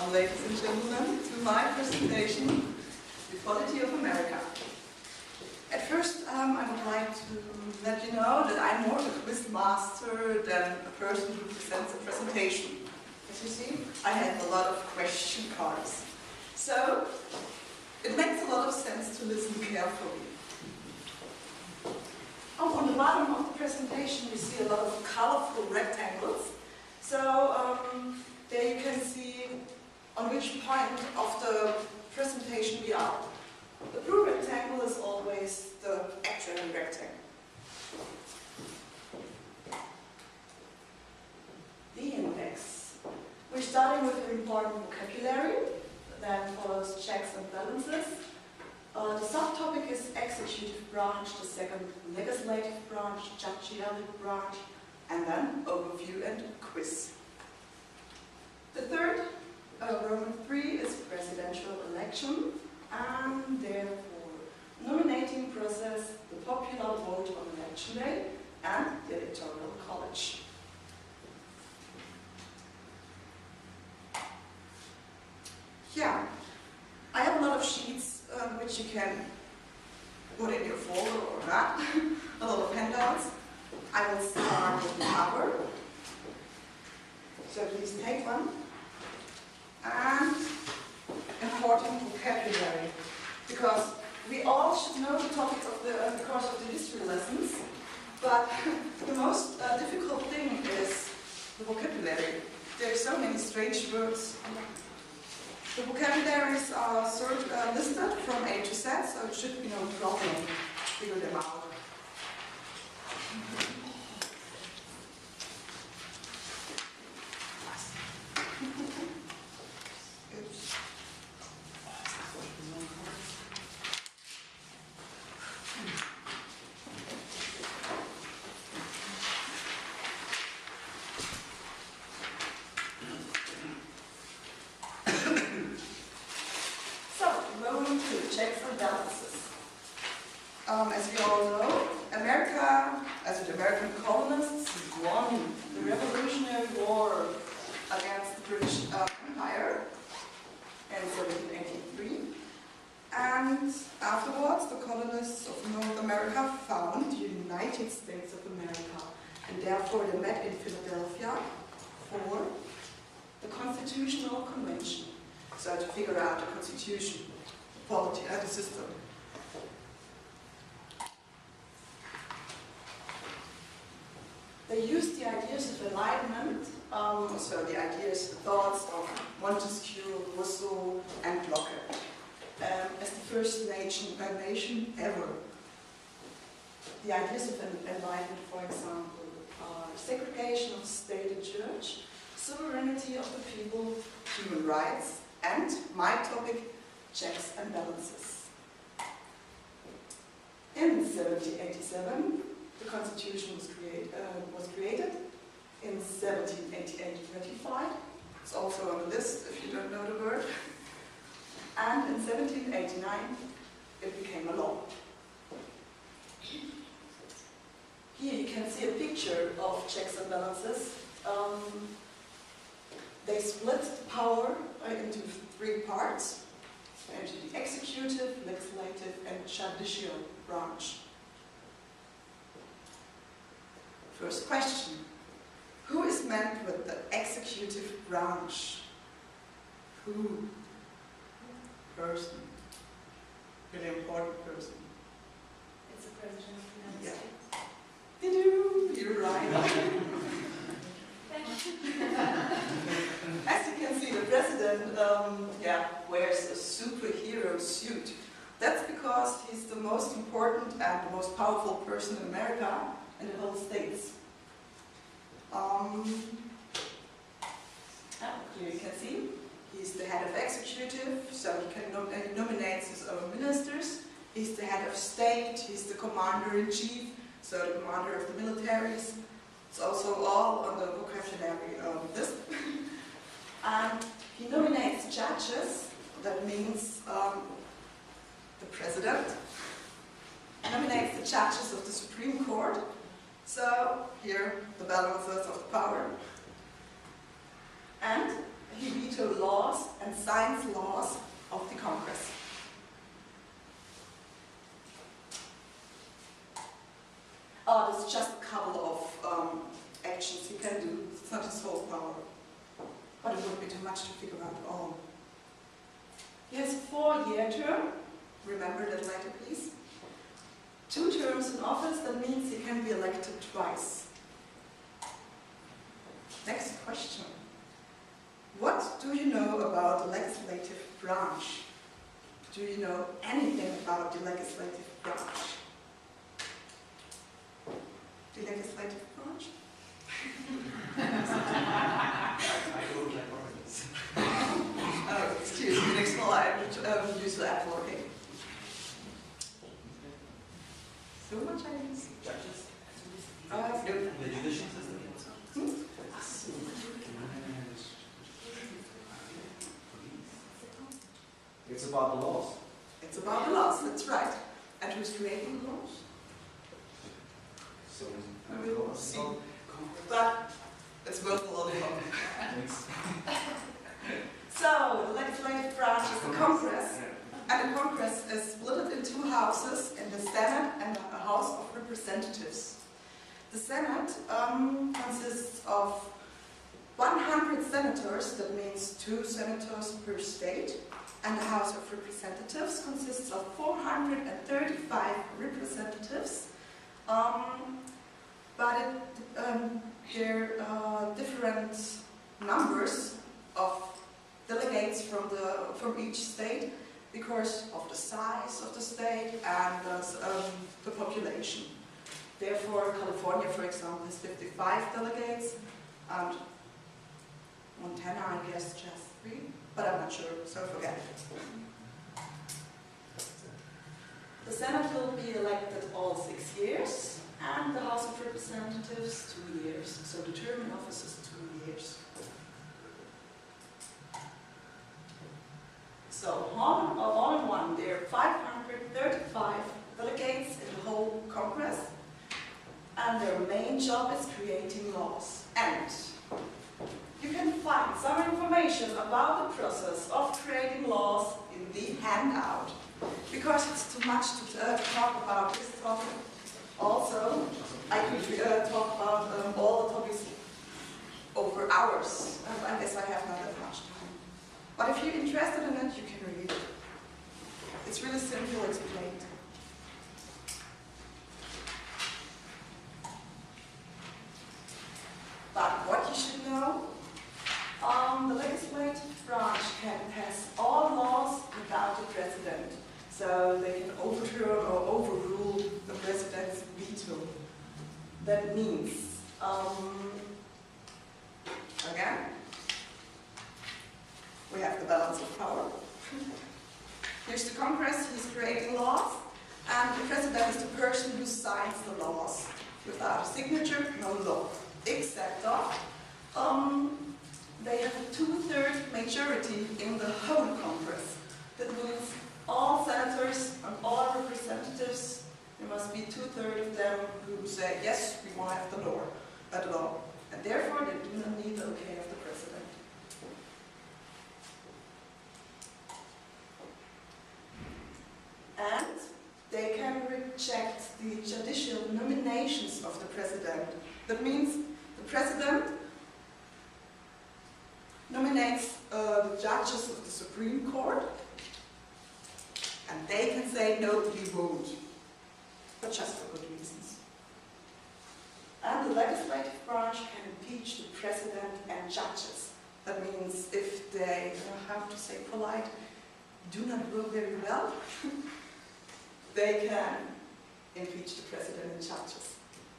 welcome, ladies and gentlemen, to my presentation, Equality of America. At first, I would like to let you know that I'm more a quiz master than a person who presents a presentation. As you see, I have a lot of question cards. So, it makes a lot of sense to listen carefully. On the bottom of the presentation, you see a lot of colorful rectangles. So, there you can see on which point of the presentation we are. The blue rectangle is always the actual rectangle. The index. We're starting with an important vocabulary, then follows checks and balances. The subtopic is executive branch, the second legislative branch, judicial branch, and then overview and quiz. The third, Roman 3, is presidential election, and therefore nominating process, the popular vote on election day, and the electoral college. Yeah, I have a lot of sheets which you can put in your folder or not, a lot of handouts. I will start with the cover, so please take one. And important vocabulary, because we all should know the topic of the course of the history lessons, but the most difficult thing is the vocabulary. There are so many strange words. The vocabularies are listed from A to Z, so it should be no problem to figure them out. Checks and balances. As we all know, America, as the American colonists, won the Revolutionary War against the British Empire in 1783. And afterwards, the colonists of North America found the United States of America. And therefore, they met in Philadelphia for the Constitutional Convention. So to figure out the Constitution. Polity and the system. They used the ideas of enlightenment, so the ideas, the thoughts of Montesquieu, Rousseau, and Locke, as the first nation ever. The ideas of enlightenment, for example, are segregation of state and church, sovereignty of the people, human rights, and my topic, checks and balances. In 1787, the Constitution was created. In 1788-25, it's also on the list if you don't know the word. And in 1789, it became a law. Here you can see a picture of checks and balances. They split the power into 3 parts. Into the executive, legislative, and judicial branch. First question. Who is meant with the executive branch? Who? Person. Really important person. It's the President of the United States. Did-do! You're right. Thank you. As you can see, the president wears a superhero suit. That's because he's the most important and the most powerful person in America and the whole States. Here you can see, he's the head of executive, so he nominates his own ministers. He's the head of state, he's the commander-in-chief, so the commander of the militaries. It's also all on the vocabulary of this. And he nominates judges, that means the president nominates the judges of the Supreme Court. So here, the balances of power. And he vetoes laws signs laws of the Congress. There's just a couple of actions you can do. It's not his whole power, but it would be too much to figure out all. He has a 4-year term. Remember that later, please. 2 terms in office, that means he can be elected twice. Next question. What do you know about the legislative branch? Do you know anything about the legislative branch? The legislative branch? Oh, excuse me, next one, I use the Apple, okay. So much I use. Judges. No. The judicial system. It's about the laws. It's about the laws, that's right. And who's creating the laws? So We will see. But it's worth a lot of Thanks. So, the legislative branch is the Congress. And the Congress is split in 2 houses, in the Senate and the House of Representatives. The Senate consists of 100 senators, that means 2 senators per state, and the House of Representatives consists of 435 representatives, but there are different numbers of delegates from each state, because of the size of the state and the population. Therefore, California, for example, has 55 delegates, and Montana, I guess, just 3, but I'm not sure, so forget it. The Senate will be elected all 6 years, and the House of Representatives 2 years, so the term in office is 2 years. So, all in one, there are 535 delegates in the whole Congress, and their main job is creating laws. And you can find some information about the process of creating laws in the handout, because it's too much to talk about this topic. Also, I could talk about all the topics over hours, and I guess I have not that much time. But if you're interested in it, you can read it. It's really simple explained. But what you should know, the legislative branch can pass all laws without the president. So they can overturn or overrule the president's veto. That means, again, we have the balance of power. Here's the Congress, he's creating laws, and the president is the person who signs the laws. Without a signature, no law. Except they have a 2/3 majority in the whole Congress. That means all senators and all representatives, there must be 2/3 of them who say, yes, we want to have the law. And therefore, they do not need the okay of the president. And they can reject the judicial nominations of the president. That means the president nominates the judges of the Supreme Court, and they can say, no, we won't, but just for good reasons. And the legislative branch can impeach the president and judges. That means if they, how to say polite, do not work very well, they can impeach the president and judges.